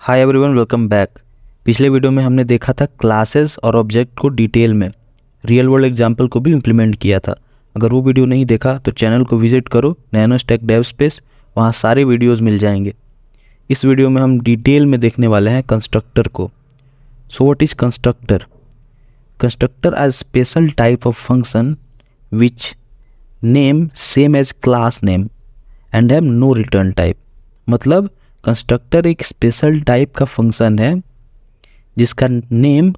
Hi everyone, welcome back. पिछले video में हमने देखा था क्लासेस और ऑब्जेक्ट को डिटेल में, रियल वर्ल्ड एग्जांपल को भी इम्प्लीमेंट किया था। अगर वो वीडियो नहीं देखा तो चैनल को विजिट करो, नैनोस्टैक डेव स्पेस, वहाँ सारे वीडियोस मिल जाएंगे। इस वीडियो में हम डिटेल में देखने वाले हैं कंस्ट्रक्टर को। So what is constructor? Constructor are special type of function which name same as class name and have no return type. मतलब कंस्ट्रक्टर एक स्पेशल टाइप का फंक्शन है जिसका नेम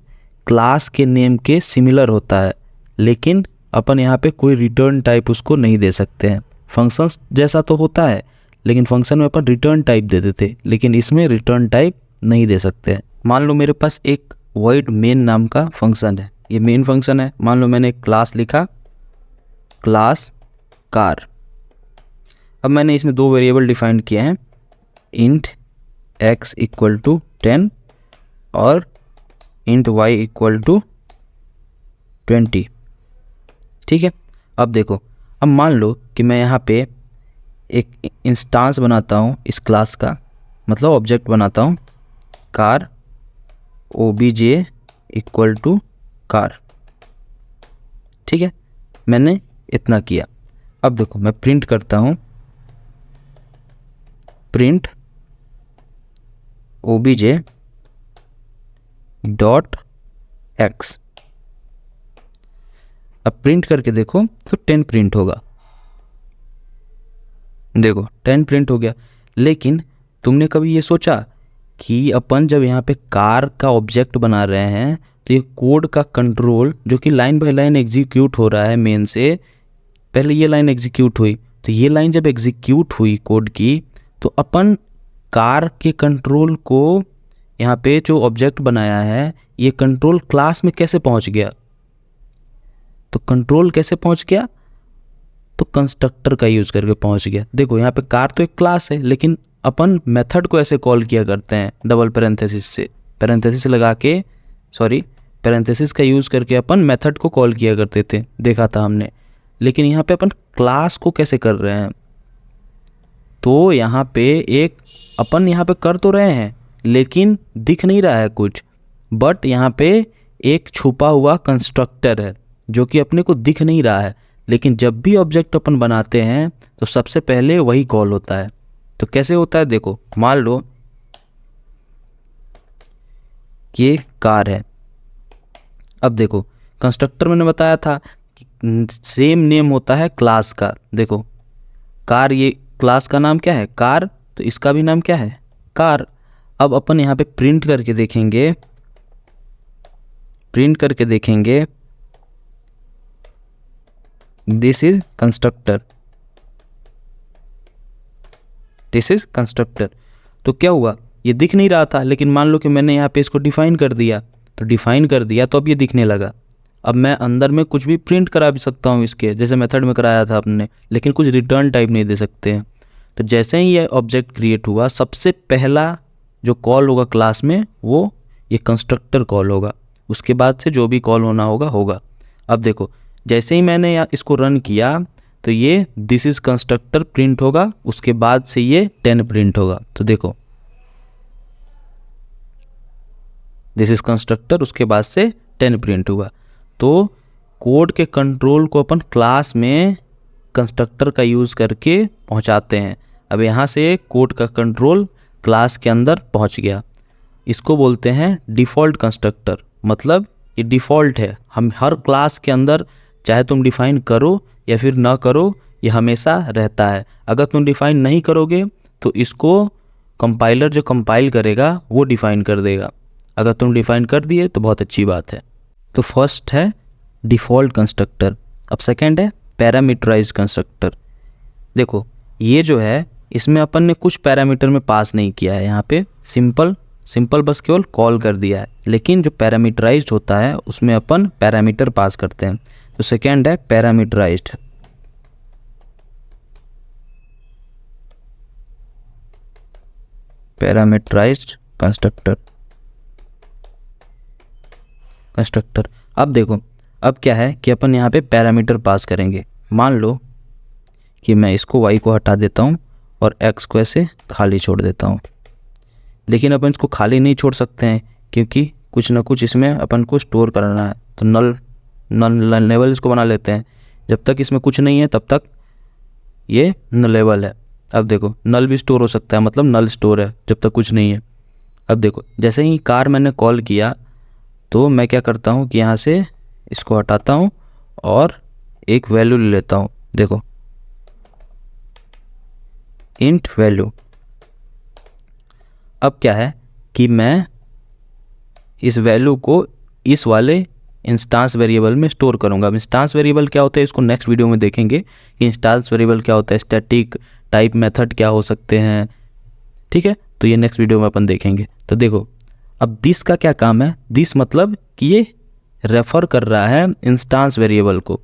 क्लास के नेम के सिमिलर होता है, लेकिन अपन यहाँ पे कोई रिटर्न टाइप उसको नहीं दे सकते हैं। फंक्शन जैसा तो होता है, लेकिन फंक्शन में अपन रिटर्न टाइप दे देते, लेकिन इसमें रिटर्न टाइप नहीं दे सकते हैं। मान लो मेरे पास एक वॉइड मेन नाम का फंक्शन है, ये मेन फंक्शन है। मान लो मैंने एक क्लास लिखा, क्लास कार। अब मैंने इसमें दो वेरिएबल डिफाइन किए हैं, इंट x इक्वल टू 10 और इंट y इक्वल टू 20। ठीक है। अब देखो, अब मान लो कि मैं यहाँ पे एक इंस्टांस बनाता हूँ इस क्लास का, मतलब ऑब्जेक्ट बनाता हूँ car obj equal to car. ठीक है, मैंने इतना किया। अब देखो मैं प्रिंट करता हूँ, प्रिंट obj डॉट एक्स। अब प्रिंट करके देखो तो 10 प्रिंट होगा। देखो 10 प्रिंट हो गया। लेकिन तुमने कभी ये सोचा कि अपन जब यहाँ पे कार का ऑब्जेक्ट बना रहे हैं तो ये कोड का कंट्रोल जो कि लाइन बाय लाइन एग्जीक्यूट हो रहा है, मेन से पहले ये लाइन एग्जीक्यूट हुई, तो ये लाइन जब एग्जीक्यूट हुई कोड की, तो अपन कार के कंट्रोल को यहाँ पे जो ऑब्जेक्ट बनाया है, ये कंट्रोल क्लास में कैसे पहुँच गया? तो कंट्रोल कैसे पहुँच गया? तो कंस्ट्रक्टर का यूज़ करके पहुँच गया। देखो यहाँ पे कार तो एक क्लास है, लेकिन अपन मेथड को ऐसे कॉल किया करते हैं डबल पैरेंथेसिस से, पैरेंथेसिस लगा के, सॉरी पैरेंथेसिस का यूज़ करके अपन मेथड को कॉल किया करते थे, देखा था हमने। लेकिन यहाँ पे अपन क्लास को कैसे कर रहे हैं? तो यहाँ पे एक अपन यहाँ पे कर तो रहे हैं, लेकिन दिख नहीं रहा है कुछ, बट यहाँ पे एक छुपा हुआ कंस्ट्रक्टर है जो कि अपने को दिख नहीं रहा है। लेकिन जब भी ऑब्जेक्ट अपन बनाते हैं तो सबसे पहले वही कॉल होता है। तो कैसे होता है? देखो मान लो ये कार है। अब देखो कंस्ट्रक्टर मैंने बताया था कि सेम नेम होता है क्लास का। देखो कार, ये क्लास का नाम क्या है? कार। तो इसका भी नाम क्या है? कार। अब अपन यहाँ पे प्रिंट करके देखेंगे, this is constructor, this is constructor. तो क्या हुआ? ये दिख नहीं रहा था, लेकिन मान लो कि मैंने यहाँ पे इसको डिफाइन कर दिया, तो अब ये दिखने लगा। अब मैं अंदर में कुछ भी प्रिंट करा भी सकता हूँ इसके, जैसे मेथड में कराया था अपने, लेकिन कुछ रिटर्न टाइप नहीं दे सकते हैं। तो जैसे ही ये ऑब्जेक्ट क्रिएट हुआ, सबसे पहला जो कॉल होगा क्लास में वो ये कंस्ट्रक्टर कॉल होगा। उसके बाद से जो भी कॉल होना होगा। अब देखो जैसे ही मैंने इसको रन किया तो ये दिस इज कंस्ट्रक्टर प्रिंट होगा, उसके बाद से ये 10 प्रिंट होगा। तो देखो दिस इज कंस्ट्रक्टर, उसके बाद से 10 प्रिंट हुआ। तो कोड के कंट्रोल को अपन क्लास में कंस्ट्रक्टर का यूज़ करके पहुंचाते हैं। अब यहाँ से कोड का कंट्रोल क्लास के अंदर पहुंच गया। इसको बोलते हैं डिफ़ॉल्ट कंस्ट्रक्टर। मतलब ये डिफ़ॉल्ट है, हम हर क्लास के अंदर चाहे तुम डिफ़ाइन करो या फिर ना करो, ये हमेशा रहता है। अगर तुम डिफ़ाइन नहीं करोगे तो इसको कंपाइलर जो कंपाइल करेगा वो डिफ़ाइन कर देगा। अगर तुम डिफ़ाइन कर दिए तो बहुत अच्छी बात है। तो फर्स्ट है डिफ़ॉल्ट कंस्ट्रक्टर। अब सेकंड है पैरामीटराइज्ड कंस्ट्रक्टर। देखो ये जो है, इसमें अपन ने कुछ पैरामीटर में पास नहीं किया है, यहाँ पे सिंपल बस केवल कॉल कर दिया है। लेकिन जो पैरामीटराइज्ड होता है उसमें अपन पैरामीटर पास करते हैं। तो सेकंड है पैरामीटराइज्ड। कंस्ट्रक्टर। अब देखो, अब क्या है कि अपन यहाँ पे पैरामीटर पास करेंगे। मान लो कि मैं इसको y को हटा देता हूँ और x को ऐसे खाली छोड़ देता हूँ। लेकिन अपन इसको खाली नहीं छोड़ सकते हैं क्योंकि कुछ ना कुछ इसमें अपन को स्टोर करना है। तो नल लेवल इसको बना लेते हैं। जब तक इसमें कुछ नहीं है तब तक ये नलेबल है। अब देखो नल भी स्टोर हो सकता है, मतलब नल स्टोर है जब तक कुछ नहीं है। अब देखो जैसे ही कार मैंने कॉल किया तो मैं क्या करता हूँ कि यहाँ से इसको हटाता हूँ और एक वैल्यू ले लेता हूँ। देखो इंट वैल्यू। अब क्या है कि मैं इस वैल्यू को इस वाले इंस्टांस वेरिएबल में स्टोर करूंगा। अब इंस्टांस वेरिएबल क्या होता है इसको नेक्स्ट वीडियो में देखेंगे कि इंस्टांस वेरिएबल क्या होता है, स्टैटिक टाइप मेथड क्या हो सकते हैं, ठीक है। तो ये नेक्स्ट वीडियो में अपन देखेंगे। तो देखो अब दिस का क्या काम है, दिस मतलब कि ये रेफ़र कर रहा है इंस्टांस वेरिएबल को,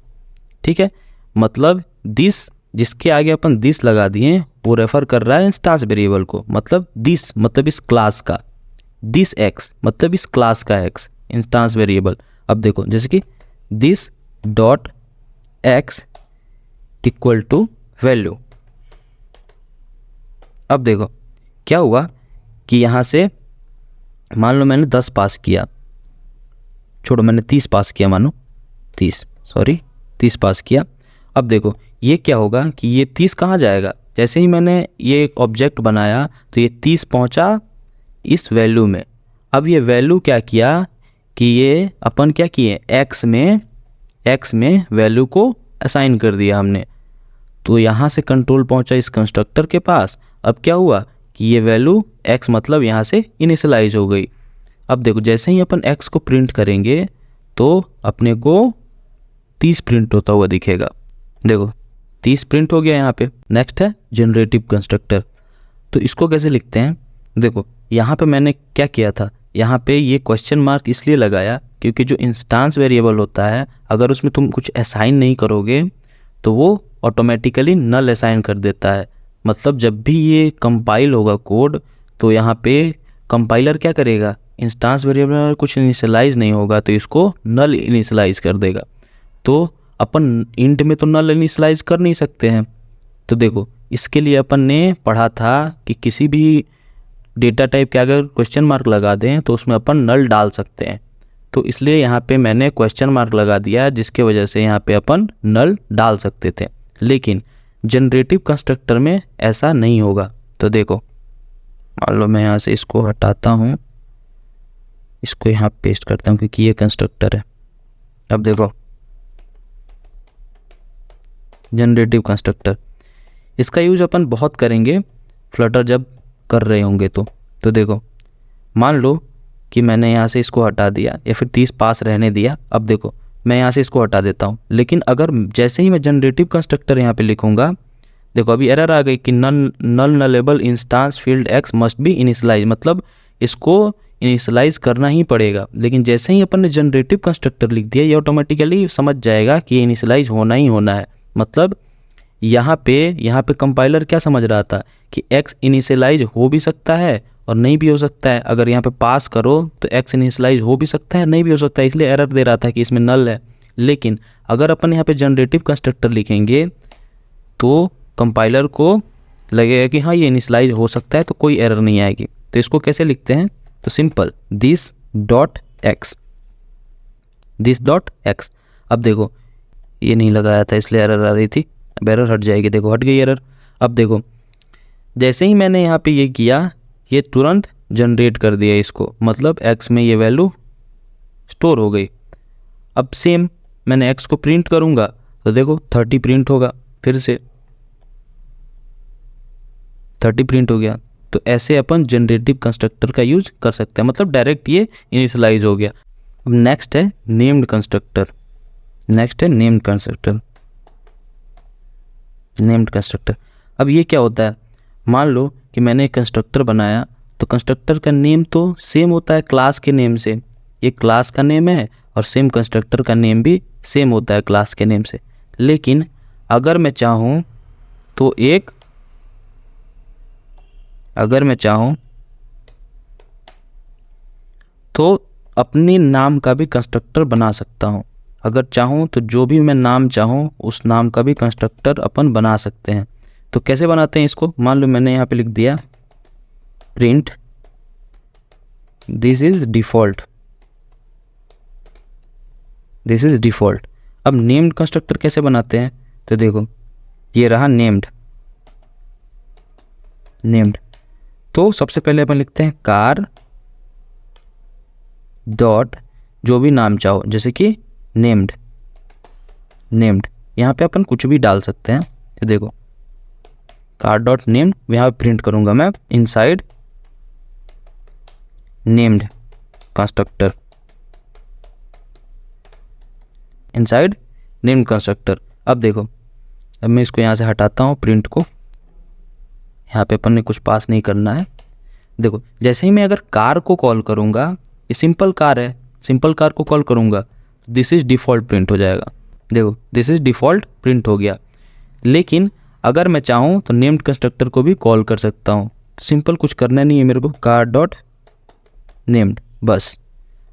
ठीक है। मतलब दिस जिसके आगे अपन दिस लगा दिए वो रेफ़र कर रहा है इंस्टांस वेरिएबल को। मतलब दिस मतलब इस क्लास का, दिस एक्स मतलब इस क्लास का एक्स इंस्टांस वेरिएबल। अब देखो जैसे कि this dot X equal to value. अब देखो क्या हुआ कि यहाँ से मान लो मैंने 10 पास किया, छोड़ो मैंने 30 पास किया, मानो 30 पास किया। अब देखो ये क्या होगा कि ये 30 कहाँ जाएगा, जैसे ही मैंने ये एक ऑब्जेक्ट बनाया तो ये 30 पहुँचा इस वैल्यू में। अब ये वैल्यू क्या किया कि ये अपन क्या किए एक्स में वैल्यू को असाइन कर दिया हमने। तो यहाँ से कंट्रोल पहुँचा इस कंस्ट्रक्टर के पास। अब क्या हुआ कि ये वैल्यू x मतलब यहाँ से इनिशियलाइज हो गई। अब देखो जैसे ही अपन x को प्रिंट करेंगे तो अपने को 30 प्रिंट होता हुआ दिखेगा। देखो 30 प्रिंट हो गया यहाँ पे। नेक्स्ट है जनरेटिव कंस्ट्रक्टर। तो इसको कैसे लिखते हैं, देखो यहाँ पे मैंने क्या किया था, यहाँ पे ये क्वेश्चन मार्क इसलिए लगाया क्योंकि जो इंस्टांस वेरिएबल होता है अगर उसमें तुम कुछ असाइन नहीं करोगे तो वो ऑटोमेटिकली नल असाइन कर देता है। मतलब जब भी ये कंपाइल होगा कोड तो यहाँ पे कंपाइलर क्या करेगा, इंस्टांस वेरिएबल में कुछ इनिशियलाइज नहीं होगा तो इसको नल इनिशियलाइज कर देगा। तो अपन इंट में तो नल इनिशियलाइज कर नहीं सकते हैं। तो देखो इसके लिए अपन ने पढ़ा था कि किसी भी डेटा टाइप के अगर क्वेश्चन मार्क लगा दें तो उसमें अपन नल डाल सकते हैं। तो इसलिए यहाँ पे मैंने क्वेश्चन मार्क लगा दिया जिसके वजह से यहाँ पे अपन नल डाल सकते थे। लेकिन जनरेटिव कंस्ट्रक्टर में ऐसा नहीं होगा। तो देखो मान लो मैं यहाँ से इसको हटाता हूँ, इसको यहाँ पेस्ट करता हूँ क्योंकि ये कंस्ट्रक्टर है। अब देखो जनरेटिव कंस्ट्रक्टर, इसका यूज अपन बहुत करेंगे फ्लटर जब कर रहे होंगे तो देखो मान लो कि मैंने यहाँ से इसको हटा दिया या फिर 30 पास रहने दिया। अब देखो मैं यहाँ से इसको हटा देता हूँ, लेकिन अगर जैसे ही मैं जनरेटिव कंस्ट्रक्टर यहाँ पे लिखूँगा, देखो अभी एरर आ गई कि nullable instance field X must be initialise, मतलब इसको इनिशियलाइज करना ही पड़ेगा। लेकिन जैसे ही अपन ने जनरेटिव कंस्ट्रक्टर लिख दिया ये ऑटोमेटिकली समझ जाएगा कि इनिशियलाइज होना ही होना है। मतलब यहाँ पे कंपाइलर क्या समझ रहा था कि एक्स इनिशियलाइज हो भी सकता है और नहीं भी हो सकता है। अगर यहाँ पे पास करो तो एक्स इनिशियलाइज हो भी सकता है, नहीं भी हो सकता है, इसलिए एरर दे रहा था कि इसमें नल है। लेकिन अगर अपन यहाँ पे जनरेटिव कंस्ट्रक्टर लिखेंगे तो कंपाइलर को लगेगा कि हाँ ये इनिशियलाइज हो सकता है, तो कोई एरर नहीं आएगी। तो इसको कैसे लिखते हैं, तो सिंपल दिस डॉट एक्स। अब देखो ये नहीं लगाया था इसलिए एरर आ रही थी, अब एरर हट जाएगी। देखो हट गई एरर। अब देखो जैसे ही मैंने यहाँ पे ये किया ये तुरंत जनरेट कर दिया इसको, मतलब x में ये वैल्यू स्टोर हो गई। अब सेम मैंने x को प्रिंट करूँगा तो देखो 30 प्रिंट होगा, फिर से 30 प्रिंट हो गया। तो ऐसे अपन जनरेटिव कंस्ट्रक्टर का यूज कर सकते हैं, मतलब डायरेक्ट ये इनिशियलाइज हो गया। अब नेक्स्ट है नेम्ड कंस्ट्रक्टर। नेम्ड कंस्ट्रक्टर अब ये क्या होता है, मान लो कि मैंने एक कंस्ट्रक्टर बनाया तो कंस्ट्रक्टर का नेम तो सेम होता है क्लास के नेम से, ये क्लास का नेम है और सेम कंस्ट्रक्टर का नेम भी सेम होता है क्लास के नेम से। लेकिन अगर मैं चाहूँ तो अपने नाम का भी कंस्ट्रक्टर बना सकता हूँ। अगर चाहूँ तो जो भी मैं नाम चाहूँ उस नाम का भी कंस्ट्रक्टर अपन बना सकते हैं। तो कैसे बनाते हैं इसको, मान लो मैंने यहाँ पे लिख दिया print this is default, this is default. अब नेम्ड कंस्ट्रक्टर कैसे बनाते हैं, तो देखो ये रहा नेम्ड, नेम्ड। तो सबसे पहले अपन लिखते हैं कार डॉट जो भी नाम चाहो, जैसे कि नेम्ड, नेम्ड। यहाँ पे अपन कुछ भी डाल सकते हैं। तो देखो कार डॉट नेम्ड, यहाँ पे प्रिंट करूँगा मैं inside named constructor, inside named constructor. अब देखो, अब मैं इसको यहाँ से हटाता हूँ प्रिंट को, यहाँ पे अपन ने कुछ पास नहीं करना है। देखो जैसे ही मैं अगर कार को कॉल करूँगा, ये सिंपल कार है, सिंपल कार को कॉल करूँगा, दिस इज़ डिफ़ॉल्ट प्रिंट हो जाएगा। देखो दिस इज़ डिफ़ॉल्ट प्रिंट हो गया। लेकिन अगर मैं चाहूँ तो नेम्ड कंस्ट्रक्टर को भी कॉल कर सकता हूँ। सिंपल, कुछ करना नहीं है मेरे को, कार डॉट नेम्ड, बस।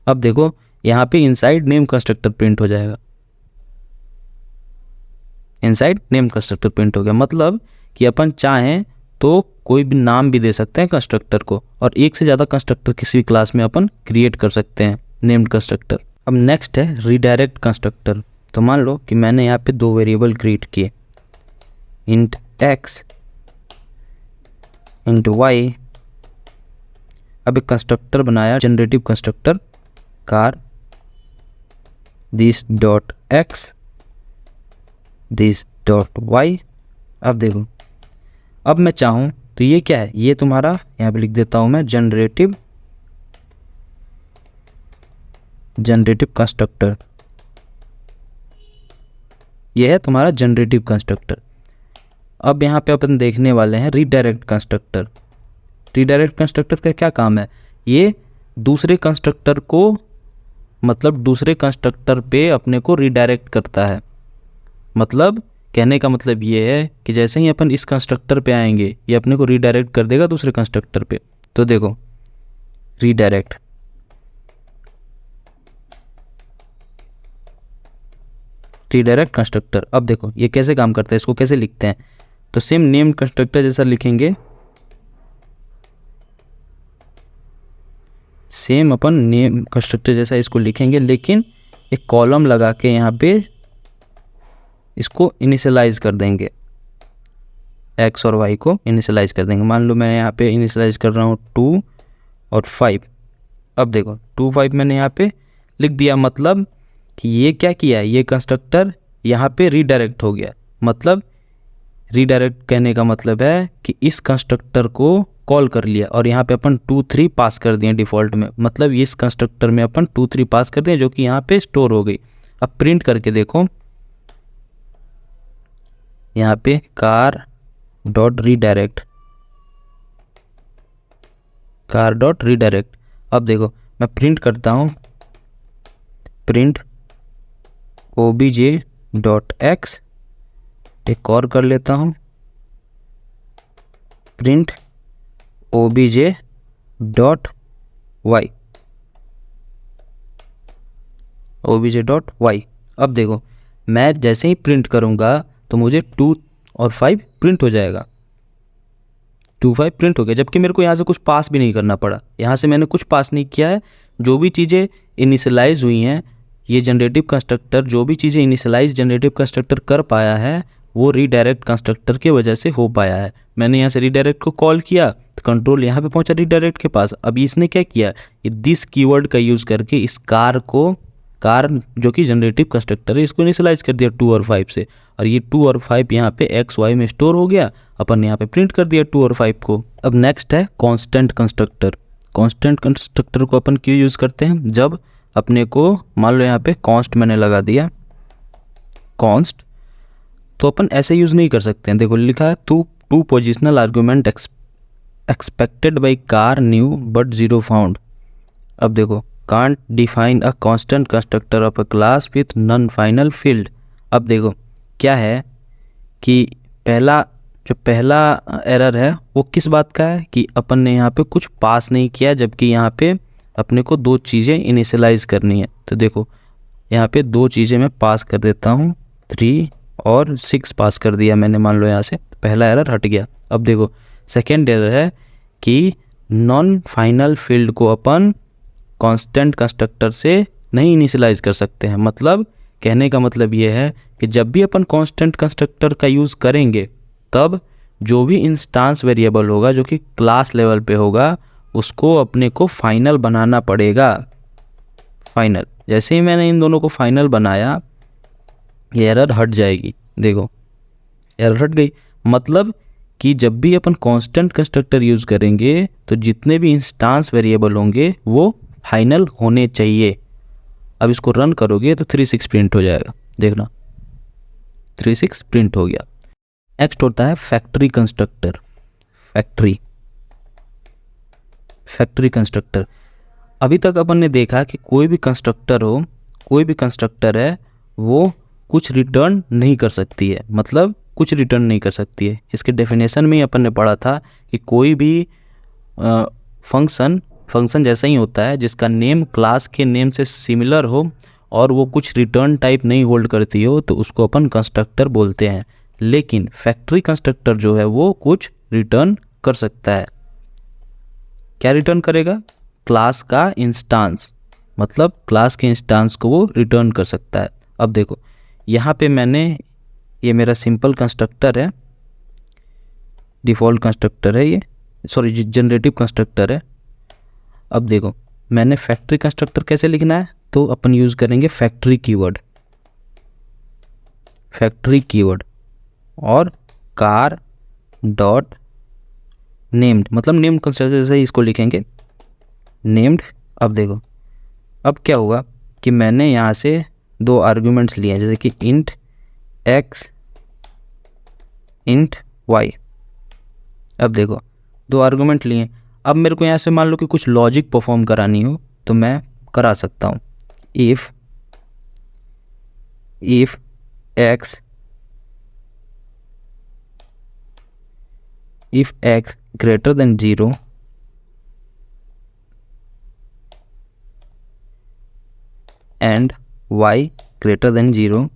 अब देखो यहाँ पे इनसाइड नेम कंस्ट्रक्टर प्रिंट हो जाएगा, इनसाइड नेम कंस्ट्रक्टर प्रिंट हो गया। मतलब कि अपन चाहें तो कोई भी नाम भी दे सकते हैं कंस्ट्रक्टर को, और एक से ज़्यादा कंस्ट्रक्टर किसी भी क्लास में अपन क्रिएट कर सकते हैं, नेम्ड कंस्ट्रक्टर। अब नेक्स्ट है रीडायरेक्ट कंस्ट्रक्टर। तो मान लो कि मैंने यहाँ पे दो वेरिएबल क्रिएट किए, इंट x इंट y। अब एक कंस्ट्रक्टर बनाया, generative constructor, car this dot x this dot y। अब देखो, अब मैं चाहूँ तो ये क्या है, ये तुम्हारा यहाँ पे लिख देता हूँ मैं जनरेटिव कंस्ट्रक्टर, ये है तुम्हारा जनरेटिव कंस्ट्रक्टर। अब यहाँ पे अपन देखने वाले हैं रीडायरेक्ट कंस्ट्रक्टर। रीडायरेक्ट कंस्ट्रक्टर का क्या काम है, ये दूसरे कंस्ट्रक्टर को, मतलब दूसरे कंस्ट्रक्टर पे अपने को रीडायरेक्ट करता है। मतलब कहने का मतलब ये है कि जैसे ही अपन इस कंस्ट्रक्टर पे आएंगे, ये अपने को रीडायरेक्ट कर देगा दूसरे कंस्ट्रक्टर पे। तो देखो रीडायरेक्ट, रीडायरेक्ट कंस्ट्रक्टर। अब देखो ये कैसे काम करता है, इसको कैसे लिखते हैं, तो सेम नेम कंस्ट्रक्टर जैसा लिखेंगे, सेम अपन नेम कंस्ट्रक्टर जैसा इसको लिखेंगे, लेकिन एक कॉलम लगा के यहाँ पे इसको इनिशियलाइज कर देंगे, x और y को इनिशियलाइज कर देंगे। मान लो मैं यहाँ पे इनिशियलाइज कर रहा हूँ 2 और 5। अब देखो 2 5 मैंने यहाँ पे लिख दिया, मतलब कि ये क्या किया है, ये कंस्ट्रक्टर यहाँ पे रीडायरेक्ट हो गया। मतलब रीडायरेक्ट कहने का मतलब है कि इस कंस्ट्रक्टर को कॉल कर लिया और यहाँ पे अपन 2 3 पास कर दिए डिफ़ॉल्ट में। मतलब इस कंस्ट्रक्टर में अपन 2 3 पास कर दिए, जो कि यहाँ पे स्टोर हो गई। अब प्रिंट करके देखो, यहाँ पे car dot redirect, car dot redirect. अब देखो मैं प्रिंट करता हूँ, प्रिंट obj डॉट x, एक और कर लेता हूँ, print obj dot y, obj dot y। अब देखो मैं जैसे ही प्रिंट करूँगा तो मुझे 2 और 5 प्रिंट हो जाएगा, 2 5 प्रिंट हो गया, जबकि मेरे को यहाँ से कुछ पास भी नहीं करना पड़ा। यहाँ से मैंने कुछ पास नहीं किया है, जो भी चीज़ें इनिशियलाइज हुई हैं, ये जनरेटिव कंस्ट्रक्टर जो भी चीज़ें इनिशियलाइज जनरेटिव कंस्ट्रक्टर कर पाया है, वो रीडायरेक्ट कंस्ट्रक्टर की वजह से हो पाया है। मैंने यहाँ से रीडायरेक्ट को कॉल किया तो कंट्रोल यहाँ पे पहुँचा रीडायरेक्ट के पास। अब इसने क्या किया, ये दिस कीवर्ड का यूज़ करके इस कार को, कार जो कि जनरेटिव कंस्ट्रक्टर है, इसको इनिशियलाइज कर दिया 2 और 5 से, और ये 2 और 5 यहाँ पे एक्स वाई में स्टोर हो गया। अपन यहाँ पे प्रिंट कर दिया 2 और 5 को। अब नेक्स्ट है कांस्टेंट कंस्ट्रक्टर। कांस्टेंट कंस्ट्रक्टर को अपन क्यों यूज़ करते हैं, जब अपने को मान लो यहाँ पे कॉन्स्ट मैंने लगा दिया, कॉन्स्ट, तो अपन ऐसे यूज़ नहीं कर सकते हैं। देखो लिखा है two positional argument expected by car new but 0 found. अब देखो can't define a constant constructor of a class with non final field। अब देखो क्या है कि पहला एरर है वो किस बात का है कि अपन ने यहाँ पे कुछ पास नहीं किया, जबकि यहाँ पे अपने को 2 चीज़ें इनिशियलाइज करनी है। तो देखो यहाँ पे 2 चीज़ें मैं पास कर देता हूँ, 3 और 6 पास कर दिया मैंने, मान लो यहाँ से पहला एरर हट गया। अब देखो सेकेंड एरर है कि नॉन फाइनल फील्ड को अपन कांस्टेंट कंस्ट्रक्टर से नहीं इनिशियलाइज कर सकते हैं। मतलब कहने का मतलब ये है कि जब भी अपन कांस्टेंट कंस्ट्रक्टर का यूज़ करेंगे तब जो भी इंस्टांस वेरिएबल होगा जो कि क्लास लेवल पे होगा उसको अपने को फाइनल बनाना पड़ेगा। फाइनल, जैसे ही मैंने इन दोनों को फाइनल बनाया ये एरर हट जाएगी। देखो एरर हट गई। मतलब कि जब भी अपन कांस्टेंट कंस्ट्रक्टर यूज़ करेंगे तो जितने भी इंस्टांस वेरिएबल होंगे वो फाइनल होने चाहिए। अब इसको रन करोगे तो 36 प्रिंट हो जाएगा। देखना 36 प्रिंट हो गया। नेक्स्ट होता है फैक्ट्री कंस्ट्रक्टर। फैक्ट्री कंस्ट्रक्टर, अभी तक अपन ने देखा कि कोई भी कंस्ट्रक्टर हो, कोई भी कंस्ट्रक्टर है वो कुछ रिटर्न नहीं कर सकती है। मतलब कुछ रिटर्न नहीं कर सकती है। इसके डेफिनेशन में ही अपन ने पढ़ा था कि कोई भी फंक्शन जैसा ही होता है जिसका नेम क्लास के नेम से सिमिलर हो और वो कुछ रिटर्न टाइप नहीं होल्ड करती हो तो उसको अपन कंस्ट्रक्टर बोलते हैं। लेकिन फैक्ट्री कंस्ट्रक्टर जो है वो कुछ रिटर्न कर सकता है। क्या रिटर्न करेगा? क्लास का इंस्टांस, मतलब क्लास के इंस्टांस को वो रिटर्न कर सकता है। अब देखो यहाँ पे ये मेरा सिंपल कंस्ट्रक्टर है, डिफ़ॉल्ट कंस्ट्रक्टर है, ये सॉरी जनरेटिव कंस्ट्रक्टर है। अब देखो मैंने फैक्ट्री कंस्ट्रक्टर कैसे लिखना है तो अपन यूज़ करेंगे फैक्ट्री कीवर्ड और कार डॉट नेम्ड, मतलब नेम्ड कंस्ट्रक्टर से इसको लिखेंगे नेम्ड। अब देखो अब क्या होगा कि मैंने यहाँ से दो आर्गुमेंट्स लिए हैं जैसे कि इंट x इंट y। अब देखो दो आर्गुमेंट लिए। अब मेरे को यहाँ से मान लो कि कुछ लॉजिक परफॉर्म करानी हो तो मैं करा सकता हूँ। If x greater than 0 and y greater than 0,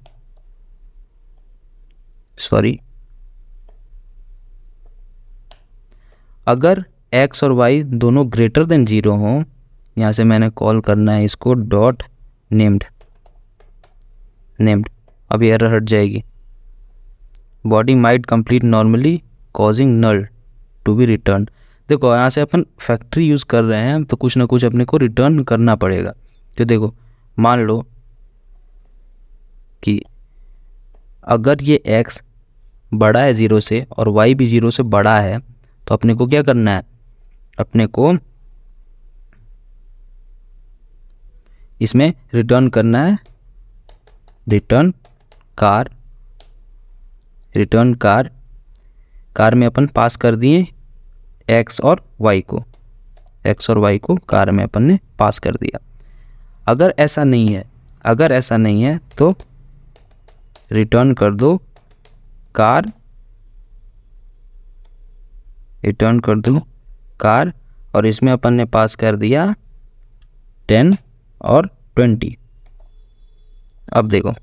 अगर x और y दोनों ग्रेटर देन 0 हों, यहाँ से मैंने कॉल करना है इसको डॉट नेम्ड। अब ये एरर हट जाएगी। Body might complete normally causing null to be return. देखो यहाँ से अपन फैक्ट्री यूज़ कर रहे हैं तो कुछ ना कुछ अपने को रिटर्न करना पड़ेगा। तो देखो मान लो कि अगर ये x बड़ा है 0 से और y भी 0 से बड़ा है तो अपने को क्या करना है? अपने को इसमें रिटर्न करना है रिटर्न कार में अपन पास कर दिए x और y को कार में अपन ने पास कर दिया। अगर ऐसा नहीं है तो रिटर्न कर दो कार और इसमें अपन ने पास कर दिया 10 और 20। अब देखो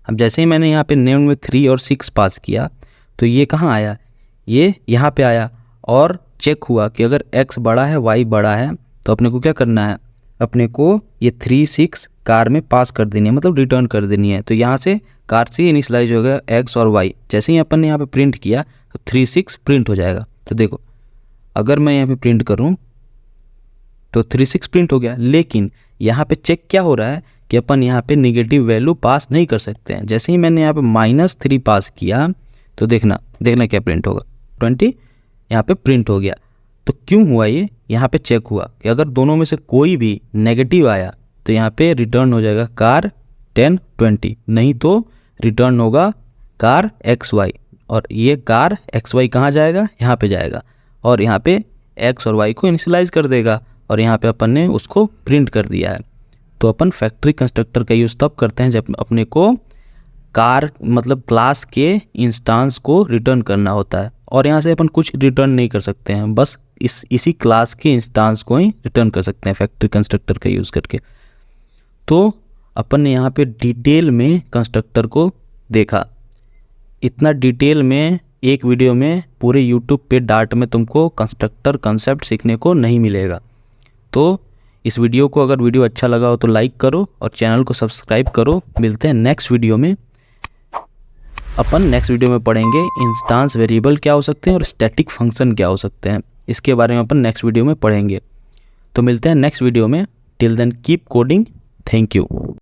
अब जैसे ही मैंने यहाँ पे नेम में 3 और 6 पास किया तो ये कहाँ आया? ये यहाँ पे आया और चेक हुआ कि अगर x बड़ा है y बड़ा है तो अपने को क्या करना है? अपने को ये 3 6 कार में पास कर देनी है, मतलब रिटर्न कर देनी है। तो यहाँ से कार से इनिशियलाइज हो गया x और y। जैसे ही अपन ने यहाँ पे प्रिंट किया तो 3 6 प्रिंट हो जाएगा। तो देखो अगर मैं यहाँ पे प्रिंट करूँ तो 3 6 प्रिंट हो गया। लेकिन यहाँ पे चेक क्या हो रहा है कि अपन यहाँ पे निगेटिव वैल्यू पास नहीं कर सकते हैं। जैसे ही मैंने यहाँ पे -3 पास किया तो देखना क्या प्रिंट होगा? 20 यहाँ पे प्रिंट हो गया। तो क्यों हुआ ये? यहाँ पे चेक हुआ कि अगर दोनों में से कोई भी नेगेटिव आया तो यहाँ पे रिटर्न हो जाएगा कार 10 20, नहीं तो रिटर्न होगा कार XY। और ये कार XY कहाँ जाएगा? यहाँ पे जाएगा और यहाँ पे x और y को इनिशियलाइज कर देगा और यहाँ पे अपन ने उसको प्रिंट कर दिया है। तो अपन फैक्ट्री कंस्ट्रक्टर का यूज़ तब करते हैं जब अपने को कार मतलब क्लास के इंस्टांस को रिटर्न करना होता है और यहाँ से अपन कुछ रिटर्न नहीं कर सकते हैं, बस इसी क्लास के इंस्टांस को ही रिटर्न कर सकते हैं फैक्ट्री कंस्ट्रक्टर का यूज़ करके। तो अपन ने यहाँ पे डिटेल में कंस्ट्रक्टर को देखा। इतना डिटेल में एक वीडियो में पूरे यूट्यूब पे डार्ट में तुमको कंस्ट्रक्टर कंसेप्ट सीखने को नहीं मिलेगा। तो इस वीडियो को अगर वीडियो अच्छा लगा हो तो लाइक करो और चैनल को सब्सक्राइब करो। मिलते हैं नेक्स्ट वीडियो में। अपन नेक्स्ट वीडियो में पढ़ेंगे इंस्टांस वेरिएबल क्या हो सकते हैं और स्टैटिक फंक्शन क्या हो सकते हैं, इसके बारे में अपन नेक्स्ट वीडियो में पढ़ेंगे। तो मिलते हैं नेक्स्ट वीडियो में। Till then keep coding. Thank you.